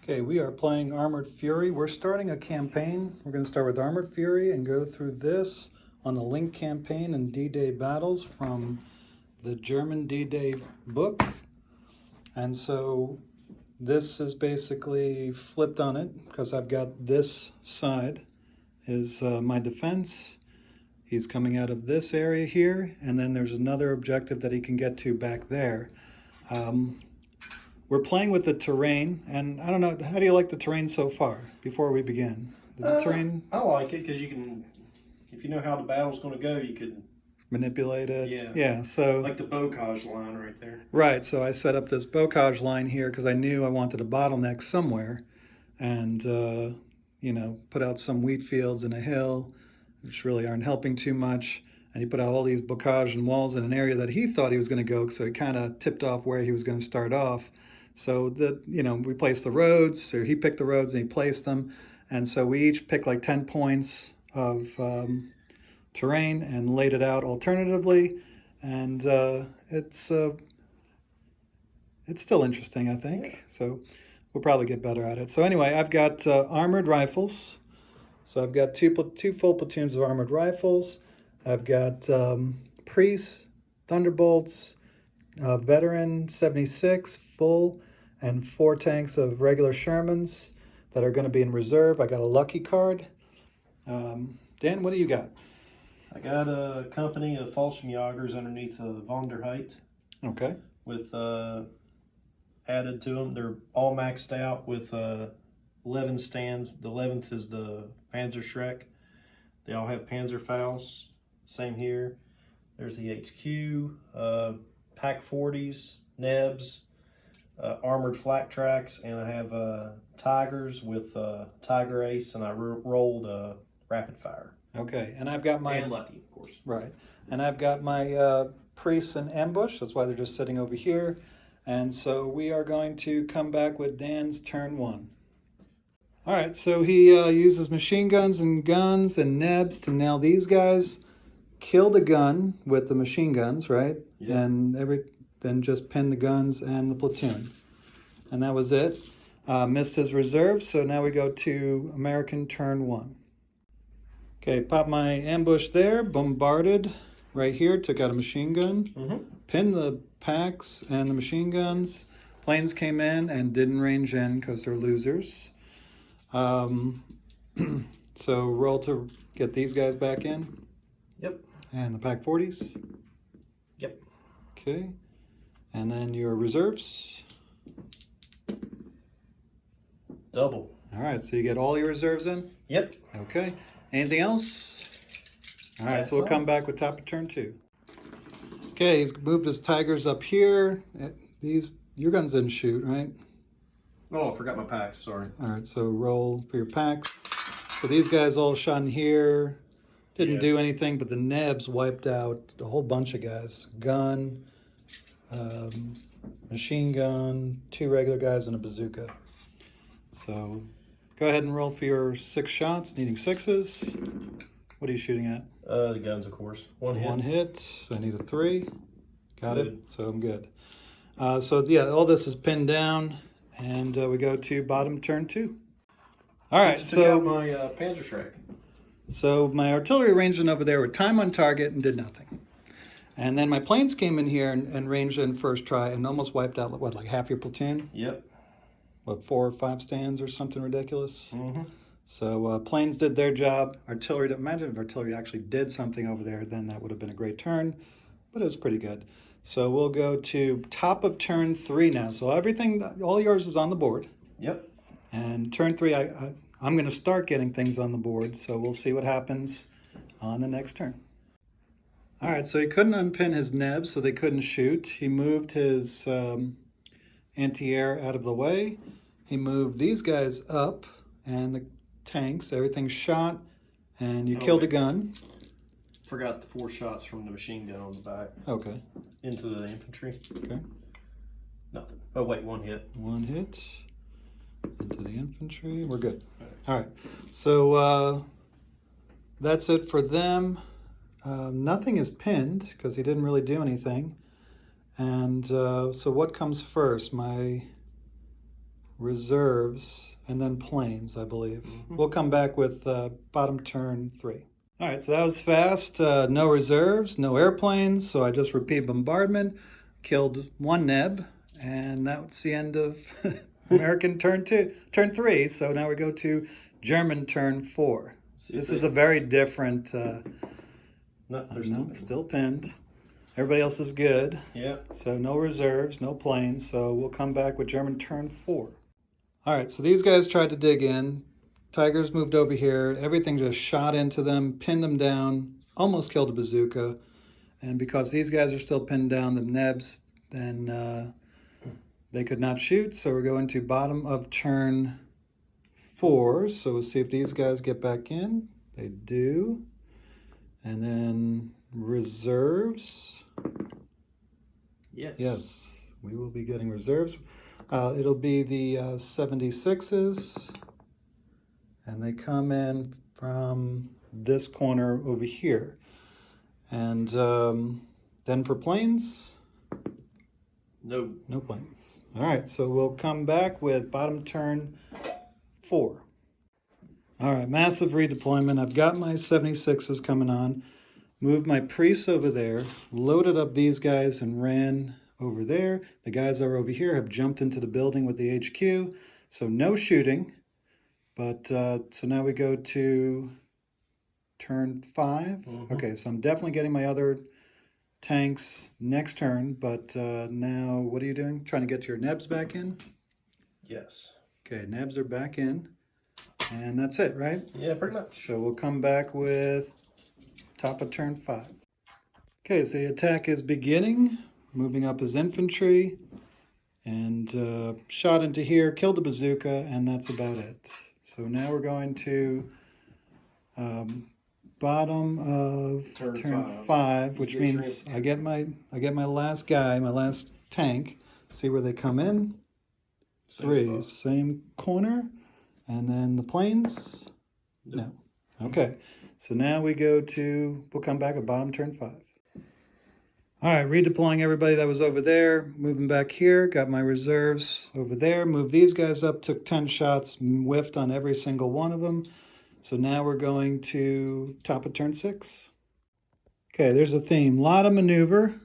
Okay, we are playing Armored Fury. We're starting a campaign. We're going to start with Armored Fury and go through this on the Link campaign and D-Day battles from the German D-Day book. And so this is basically flipped on it because I've got this side is my defense. He's coming out of this area here, and then there's another objective that he can get to back there. We're playing with the terrain, and I don't know, how do you like the terrain so far, before we begin? The terrain? I like it because you can, if you know how the battle's going to go, you can Manipulate it? Yeah. Yeah, so... like the bocage line right there. Right, so I set up this bocage line here because I knew I wanted a bottleneck somewhere, and, put out some wheat fields and a hill, which really aren't helping too much. And he put out all these bocage and walls in an area that he thought he was going to go, so he kind of tipped off where he was going to start off. So we placed the roads, or he picked the roads and he placed them. And so we each picked like 10 points of terrain and laid it out alternatively. And it's still interesting, I think. So we'll probably get better at it. So anyway, I've got armored rifles. So I've got two full platoons of armored rifles. I've got priests, thunderbolts, veteran 76 full, and 4 tanks of regular Shermans that are going to be in reserve. I got a lucky card. Dan, what do you got? I got a company of Fallschirmjägers underneath Von der Heit. Okay. With added to them. They're all maxed out with 11 stands. The 11th is the Panzer Schreck. They all have Panzerfaust. Same here. There's the HQ, Pack 40s, Nebs, armored flak tracks, and I have Tigers with Tiger Ace, and I rolled rapid fire. Okay, and I've got my... And lucky, of course. Right, and I've got my priests in ambush. That's why they're just sitting over here. And so we are going to come back with Dan's turn 1. All right, so he uses machine guns and Nebs to nail these guys. Killed a gun with the machine guns, right? Yeah. And then just pinned the guns and the platoon. And that was it. Missed his reserves, so now we go to American turn 1. Okay, pop my ambush there, bombarded right here, took out a machine gun, pinned the packs and the machine guns. Planes came in and didn't range in because they're losers. So roll to get these guys back in. Yep. And the Pack 40s. Yep. Okay. And then your reserves. Double. All right, so you get all your reserves in? Yep. Okay. Anything else? All right, so we'll come back with top of turn 2. Okay, he's moved his Tigers up here. Your guns didn't shoot, right? Oh, I forgot my packs, sorry. All right, so roll for your packs. So these guys all shot in here. Didn't do anything, but the Nebs wiped out a whole bunch of guys. Gun, machine gun, 2 regular guys, and a bazooka. So go ahead and roll for your 6 shots, needing 6s. What are you shooting at? The guns, of course. One hit. So I need a 3. Got Good. it. So I'm good. So yeah, all this is pinned down, and we go to bottom turn 2. All right. Took out my Panzer Schreck. So my artillery ranged in over there with time on target and did nothing. And then my planes came in here and ranged in first try and almost wiped out, what, like half your platoon? Yep. What, 4 or 5 stands or something ridiculous? Mm-hmm. So planes did their job. Artillery, imagine if artillery actually did something over there, then that would have been a great turn, but it was pretty good. So we'll go to top of turn 3 now. So everything, all yours is on the board. Yep. And turn 3, I'm going to start getting things on the board, so we'll see what happens on the next turn. All right, so he couldn't unpin his Nebs, so they couldn't shoot. He moved his anti-air out of the way. He moved these guys up, and the tanks, everything shot, and you killed a gun. Forgot the 4 shots from the machine gun on the back. Okay. Into the infantry. Okay. Nothing. Oh, wait, 1 hit. 1 hit. Into the infantry. We're good. All right. So that's it for them. Nothing is pinned because he didn't really do anything. And so what comes first? My reserves, and then planes, I believe. Mhm. We'll come back with bottom turn 3. All right, so that was fast. No reserves, no airplanes, so I just repeat bombardment, killed 1 neb, and that's the end of American turn 3. So now we go to German turn 4. This is a very different. No, there's no, still pinned. Everybody else is good. Yeah. So no reserves, no planes. So we'll come back with German turn 4. All right, so these guys tried to dig in. Tigers moved over here. Everything just shot into them, pinned them down, almost killed a bazooka. And because these guys are still pinned down, the nebs, then they could not shoot. So we're going to bottom of turn 4. So we'll see if these guys get back in. They do. And then reserves. Yes. Yes, we will be getting reserves. It'll be the 76s, and they come in from this corner over here. And then for planes, No. no planes. All right, so we'll come back with bottom turn 4. All right, massive redeployment. I've got my 76s coming on. Moved my priests over there, loaded up these guys and ran over there. The guys that are over here have jumped into the building with the HQ. So no shooting. But so now we go to turn 5. Mhm. Okay, so I'm definitely getting my other tanks next turn. But now what are you doing? Trying to get your nebs back in? Yes. Okay, nebs are back in. And that's it, right? Yeah, pretty much. So we'll come back with top of turn 5. Okay, so the attack is beginning. Moving up his infantry. And shot into here, killed the bazooka, and that's about it. So now we're going to bottom of turn 5, which means I get my last guy, my last tank. See where they come in? Same spot. Same corner. And then the planes? No. Okay. So now we'll come back at bottom turn 5. All right, redeploying everybody that was over there, moving back here, got my reserves over there, moved these guys up, took 10 shots, whiffed on every single one of them. So now we're going to top of turn 6. Okay, there's a theme. A lot of maneuver,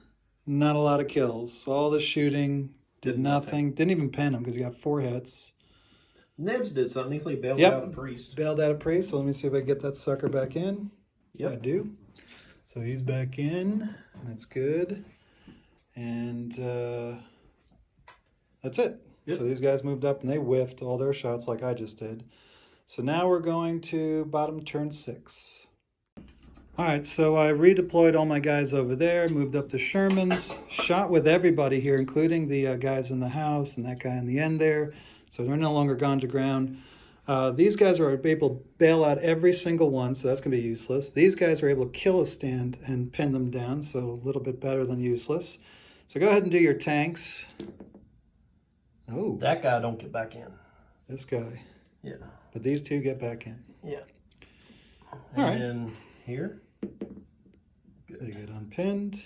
not a lot of kills. All the shooting, did nothing. Didn't even pin him because he got 4 hits. Nebs did something. He bailed Yep. out a priest. Bailed out a priest, so let me see if I can get that sucker back in. Yep. I do. So he's back in. That's good. And that's it. Yep. So these guys moved up and they whiffed all their shots like I just did. So now we're going to bottom turn 6. All right, so I redeployed all my guys over there, moved up to Sherman's, shot with everybody here, including the guys in the house and that guy in the end there. So they're no longer gone to ground. These guys are able to bail out every single one, so that's going to be useless. These guys are able to kill a stand and pin them down, so a little bit better than useless. So go ahead and do your tanks. Oh, That guy don't get back in. this guy. Yeah. But these two get back in. Yeah. All right. And here. They get unpinned.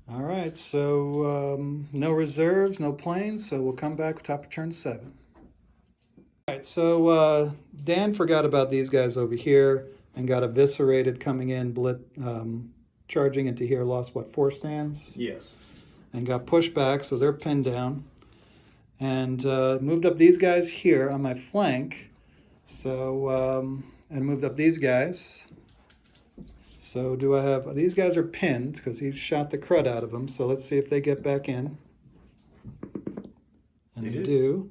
All right, so no reserves, no planes, so we'll come back top of turn 7. All right, so Dan forgot about these guys over here and got eviscerated coming in, charging into here, lost, 4 stands? Yes. And got pushed back, so they're pinned down. And moved up these guys here on my flank, so, and moved up these guys. So do I have, these guys are pinned because he shot the crud out of them. So let's see if they get back in. And they do.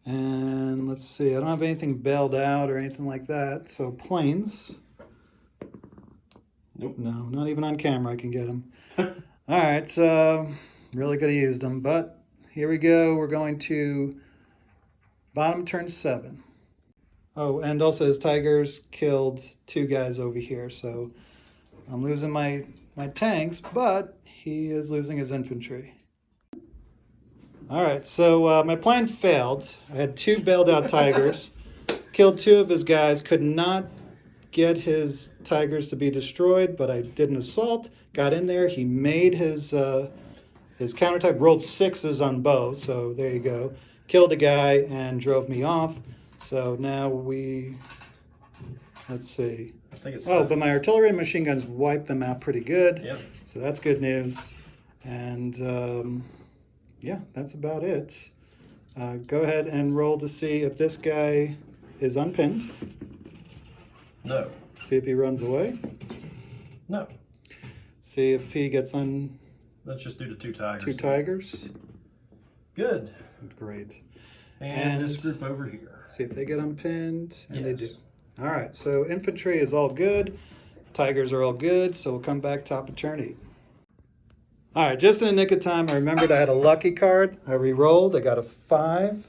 And let's see, I don't have anything bailed out or anything like that. So planes. Nope. No, not even on camera I can get them. All right, really could have used them. But here we go. We're going to bottom turn 7. Oh, and also his Tigers killed 2 guys over here. So I'm losing my tanks, but he is losing his infantry. All right, so my plan failed. I had 2 bailed out Tigers, killed 2 of his guys, could not get his Tigers to be destroyed, but I did an assault, got in there. He made his counterattack, rolled 6s on both, so there you go. killed a guy and drove me off. So now let's see. I think it's. Oh, but my artillery and machine guns wiped them out pretty good. Yep. So that's good news. And yeah, that's about it. Go ahead and roll to see if this guy is unpinned. No. See if he runs away. No. See if he gets on Let's just do the 2 tigers. 2 tigers. Good. Great. And this group over here. See if they get unpinned, and they do. Yes. All right, so infantry is all good. Tigers are all good, so we'll come back top of turn 8. All right, just in the nick of time, I remembered I had a lucky card. I re-rolled, I got a 5,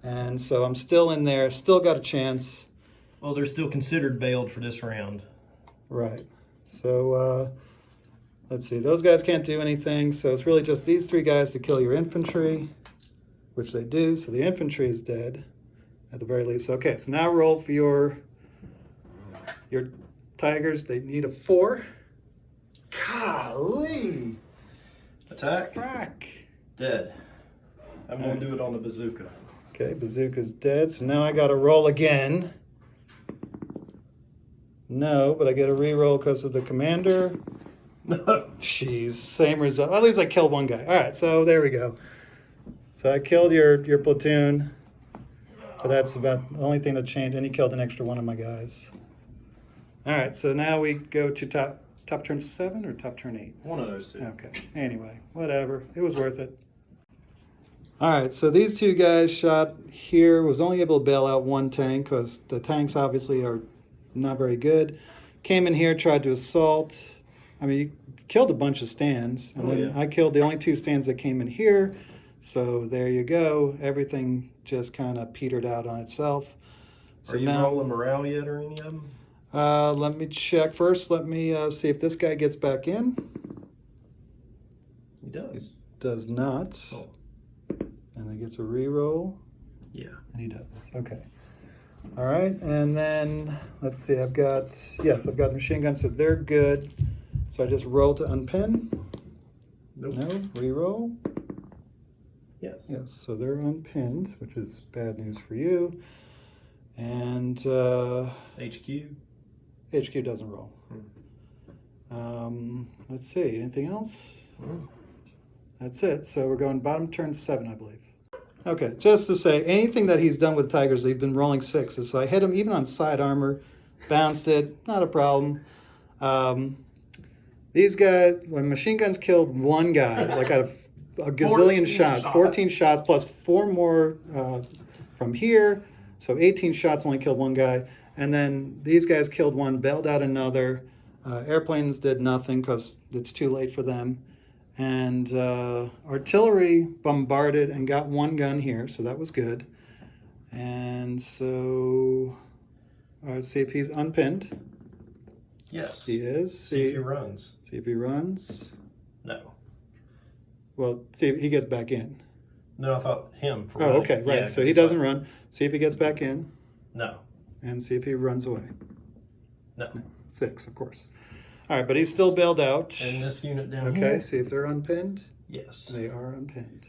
and so I'm still in there, still got a chance. Well, they're still considered bailed for this round. Right, so let's see, those guys can't do anything, so it's really just these 3 guys to kill your infantry, which they do, so the infantry is dead at the very least. Okay, so now roll for your tigers. They need a 4. Golly! Attack. Crack. Dead. I'm going to do it on the bazooka. Okay, bazooka's dead, so now I got to roll again. No, but I get a re-roll because of the commander. No. Jeez, same result. At least I killed one guy. All right, so there we go. So I killed your platoon, but that's about the only thing that changed, and he killed an extra one of my guys. All right, so now we go to top turn 7 or top turn 8? One of those 2. Okay, anyway, whatever. It was worth it. All right, so these 2 guys shot here, was only able to bail out 1 tank because the tanks obviously are not very good. Came in here, tried to assault. I mean, he killed a bunch of stands, and then yeah. I killed the only 2 stands that came in here. So there you go. Everything just kind of petered out on itself. So Are you now, rolling morale yet or any of them? let me check first. Let me see if this guy gets back in. He does. Does not. Oh. And he gets a re-roll. Yeah. And he does. Okay. All right. And then let's see. I've got machine guns, so they're good. So I just roll to unpin. Nope. No. Re-roll. Yes. Yes. So they're unpinned, which is bad news for you. And HQ. HQ doesn't roll. Let's see. Anything else? That's it. So we're going bottom turn 7, I believe. Okay, just to say, anything that he's done with Tigers, they've been rolling 6s. So I hit him even on side armor, bounced it, not a problem. These guys, when machine guns killed 1 guy, like out of a gazillion shots, 14 shots plus 4 more from here. So 18 shots only killed 1 guy. And then these guys killed 1, bailed out another. Airplanes did nothing because it's too late for them. And artillery bombarded and got 1 gun here, so that was good. And so, let's see if he's unpinned. Yes. He is. See if he runs. See if he runs. No. Well, see if he gets back in. No, I thought him. For Oh, running. okay, right. Yeah, So he doesn't run. See if he gets back in. No. And see if he runs away. No. 6, of course. All right, but he's still bailed out. And this unit down Okay, here. see if they're unpinned. Yes. They are unpinned.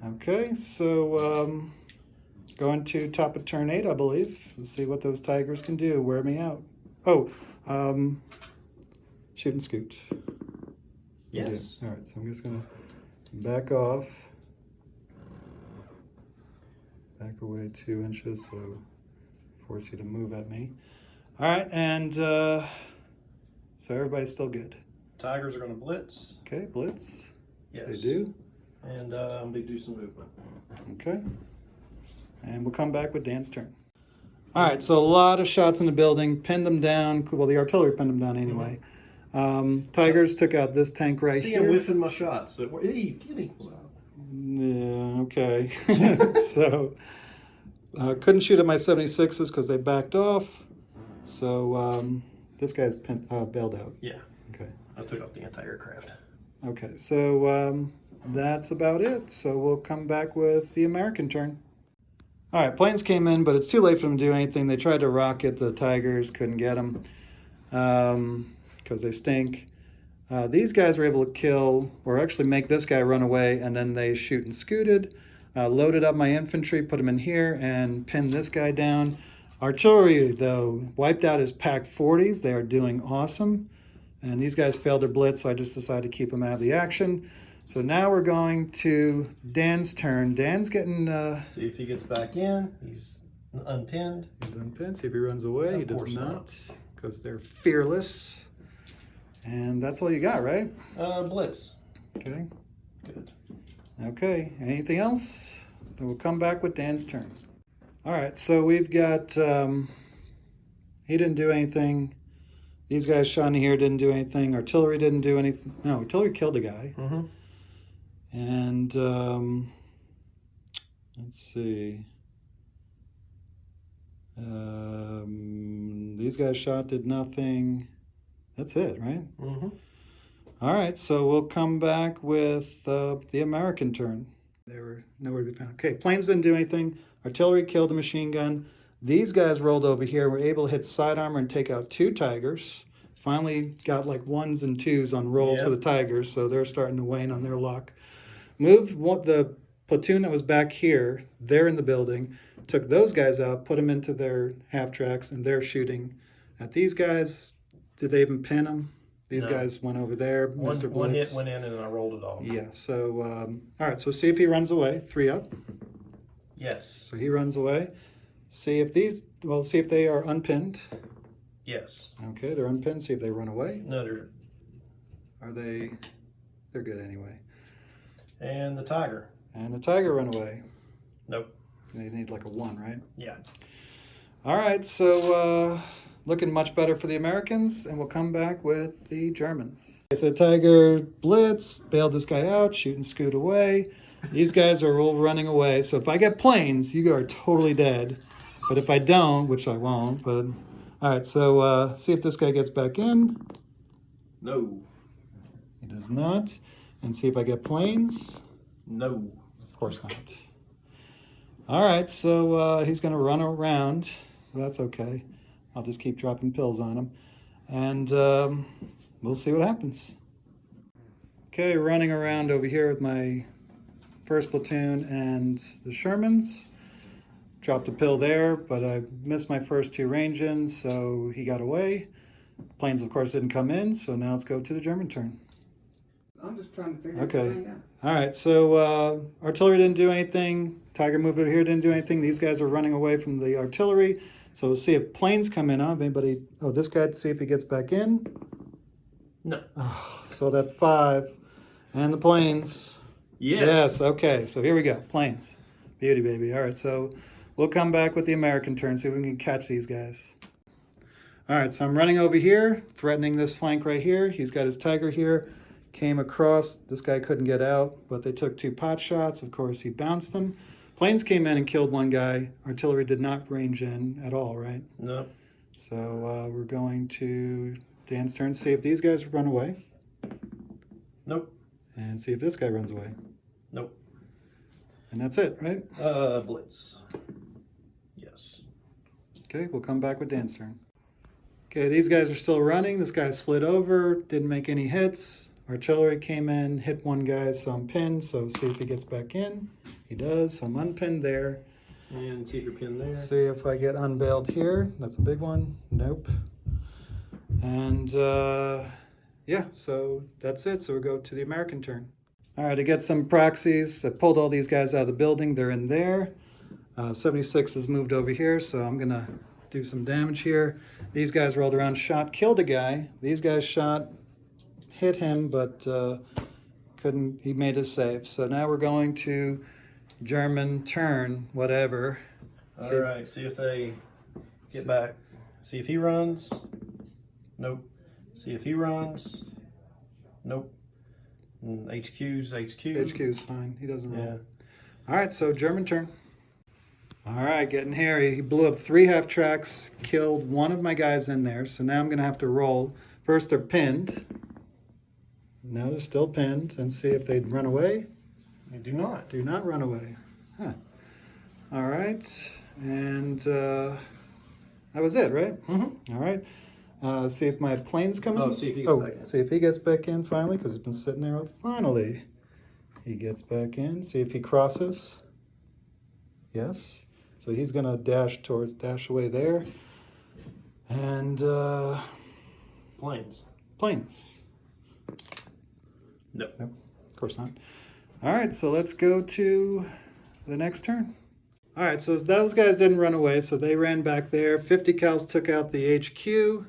Okay, so going to top of turn 8, I believe. Let's see what those Tigers can do. Wear me out. Oh, shoot and scoot. Yes. All right, so I'm just going to back off. Back away 2 inches, so force you to move at me. All right, and so everybody's still good. Tigers are going to blitz. Okay, blitz. Yes. They do. And they do some movement. Okay. And we'll come back with Dan's turn. All right, so a lot of shots in the building, pinned them down. Well, the artillery pinned them down anyway. Tigers took out this tank right See, here. I'm whiffing my shots. So, hey, get equals out. Yeah, okay. So, couldn't shoot at my 76s because they backed off. So, this guy's bailed out. Yeah. Okay. I took off the anti-aircraft. Okay, so that's about it. So we'll come back with the American turn. All right, planes came in, but it's too late for them to do anything. They tried to rocket the Tigers, couldn't get them because they stink. These guys were able to kill, or actually make this guy run away, and then they shoot and scooted. Loaded up my infantry, put them in here, and pinned this guy down. Artillery, though, wiped out his Pack 40s. They are doing awesome. And these guys failed their blitz, so I just decided to keep them out of the action. So now we're going to Dan's turn. Dan's getting... See if he gets back in. He's unpinned. He's unpinned. See if he runs away. He does course not, because they're fearless. And that's all you got, right? Blitz. Okay. Good. Okay. Anything else? Then we'll come back with Dan's turn. All right. So we've got... he didn't do anything. These guys shot in here, didn't do anything. Artillery didn't do anything. No, artillery killed a guy. Mm-hmm. And let's see. These guys shot, did nothing. That's it, right? Mm-hmm. All right, so we'll come back with the American turn. They were nowhere to be found. Okay, planes didn't do anything. Artillery killed a machine gun. These guys rolled over here, were able to hit side armor and take out 2 Tigers. Finally got like 1s and 2s on rolls for the Tigers, so they're starting to wane on their luck. Moved the platoon that was back here, they're in the building, took those guys out, put them into their half tracks, and they're shooting at these guys. Did they even pin them? These guys went over there, missed their One blitz. hit went in and I rolled it off. Yeah, so, all right, so see if he runs away. 3 up. Yes. So he runs away. See if see if they are unpinned. Yes. Okay, they're unpinned. See if they run away. No, They're good anyway. and the Tiger. And the Tiger run away. Nope. They need like a 1, right? Yeah. All right, so looking much better for the Americans, and we'll come back with the Germans. Okay, so Tiger blitz, bailed this guy out, shoot and scoot away. These guys are all running away. So if I get planes, you are totally dead. But if I don't, which I won't, but all right, so see if this guy gets back in. No. He does not. And see if I get planes. No. Of course not. All right, so he's going to run around. Well, that's okay. I'll just keep dropping pills on him. And we'll see what happens. Okay, running around over here with my first platoon and the Shermans. Dropped a pill there, but I missed my first 2 range-ins, so he got away. Planes, of course, didn't come in, so now let's go to the German turn. I'm just trying to figure this Okay. thing out. All right, so artillery didn't do anything. Tiger moved over here, didn't do anything. These guys are running away from the artillery. So we'll see if planes come in. Anybody? Oh, this guy, see if he gets back in. No. Oh, so that 5. And the planes. Yes, okay. So here we go. Planes. Beauty, baby. All right, so we'll come back with the American turn, see if we can catch these guys. All right, so I'm running over here, threatening this flank right here. He's got his Tiger here. Came across. This guy couldn't get out, but they took 2 pot shots. Of course, he bounced them. Planes came in and killed 1 guy. Artillery did not range in at all, right? No. So we're going to Dan's turn, see if these guys run away. Nope. And see if this guy runs away. Nope. And that's it, right? Blitz. Yes. Okay, we'll come back with Dan's turn. Okay, these guys are still running. This guy slid over, didn't make any hits. Artillery came in, hit 1 guy, so I'm pinned, so see if he gets back in. He does, so I'm unpinned there. And see if you're pinned there. See if I get unveiled here. That's a big one. Nope. And yeah, so that's it. So we'll go to the American turn. All right, I get some proxies. I pulled all these guys out of the building. They're in there. 76 has moved over here, so I'm going to do some damage here. These guys rolled around, shot, killed a guy. These guys shot, hit him, but couldn't. He made a save. So now we're going to German turn, whatever. All right, see if they get back. See if he runs. Nope. See if he runs. Nope. HQ's HQ. HQ's fine. He doesn't roll. Yeah. All right, so German turn. All right, getting here. He blew up 3 half tracks, killed 1 of my guys in there. So now I'm going to have to roll. First, they're pinned. No, they're still pinned. And see if they'd run away. They do not. Do not run away. Huh. All right. And that was it, right? Mm-hmm. All right. See if my plane's coming. Oh, see if he gets back in. See if he gets back in finally, because he's been sitting there. Finally, he gets back in. See if he crosses. Yes. So he's gonna dash away there. And Planes. planes. Nope. Nope. Of course not. All right. So let's go to the next turn. All right. So those guys didn't run away, so they ran back there. 50 cals took out the HQ.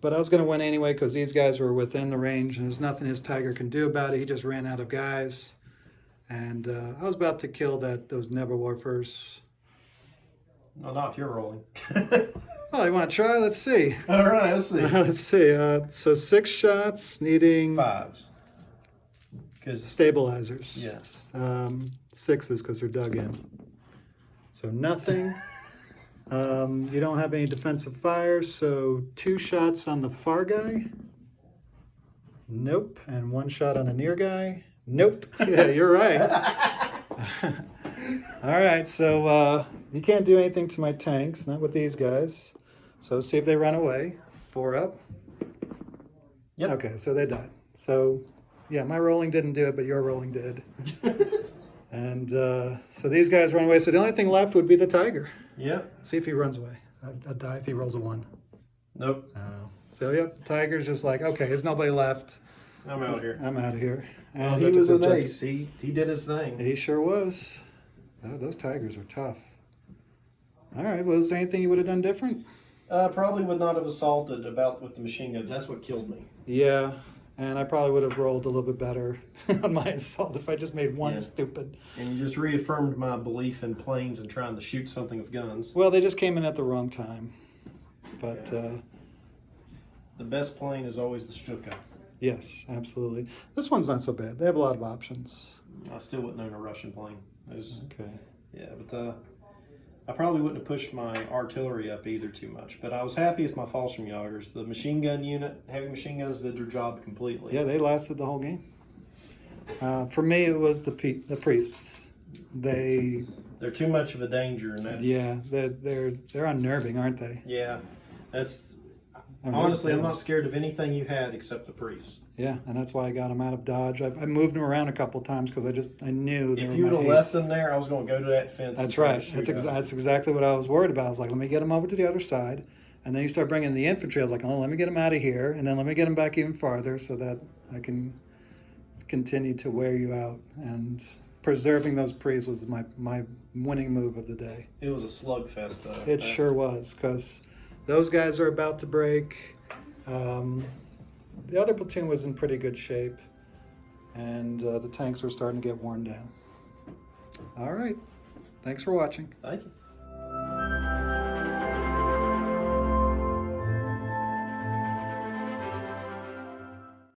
But I was going to win anyway because these guys were within the range and there's nothing his tiger can do about it. He just ran out of guys. And I was about to kill those Neverwarfers. No, not if you're rolling. Oh, you want to try? Let's see. All right, let's see. Let's see. So 6 shots needing 5s. Because stabilizers. yeah. 6s because they're dug in. So nothing. You don't have any defensive fires, so 2 shots on the far guy. Nope. And 1 shot on the near guy. Nope. Yeah, you're right. All right, so you can't do anything to my tanks, not with these guys. So see if they run away. 4 up. Yep. Okay, so they died. So yeah, my rolling didn't do it, but your rolling did. And so these guys run away. So the only thing left would be the tiger. Yeah. See if he runs away. I'd die if he rolls a 1. Nope. So yep, tiger's just like, okay, there's nobody left. I'm out here. I'm out of here. Well, And he that's was a an good ace. He did his thing. He sure was. Oh, those tigers are tough. All right, well, is there anything you would have done different? Probably would not have assaulted with the machine guns. That's what killed me. Yeah, and I probably would have rolled a little bit better on my assault if I just made one Yeah. stupid. And you just reaffirmed my belief in planes and trying to shoot something with guns. Well, they just came in at the wrong time. But The best plane is always the Stuka. yes, absolutely. This one's not so bad. They have a lot of options. I still wouldn't own a Russian plane. It was, Okay. yeah, but I probably wouldn't have pushed my artillery up either too much. But I was happy with my Fallschirmjägers. The machine gun unit, heavy machine guns, did their job completely. Yeah, they lasted the whole game. For me, it was the priests. They're too much of a danger, and that's Yeah, they're unnerving, aren't they? yeah. That's I mean, honestly, they're- I'm not scared of anything you had except the priests. Yeah, and that's why I got them out of dodge. I moved them around a couple times because I knew they If were you would my have left ace. them there, I was going to go to that fence. That's and try to right. shoot at 'em. That's exactly what I was worried about. I was like, let me get them over to the other side, and then you start bringing the infantry. I was like, oh, let me get them out of here, and then let me get them back even farther so that I can continue to wear you out. And preserving those priests was my winning move of the day. It was a slugfest, though. It sure was, because those guys are about to break. The other platoon was in pretty good shape, and the tanks were starting to get worn down. All right. Thanks for watching. Thank you.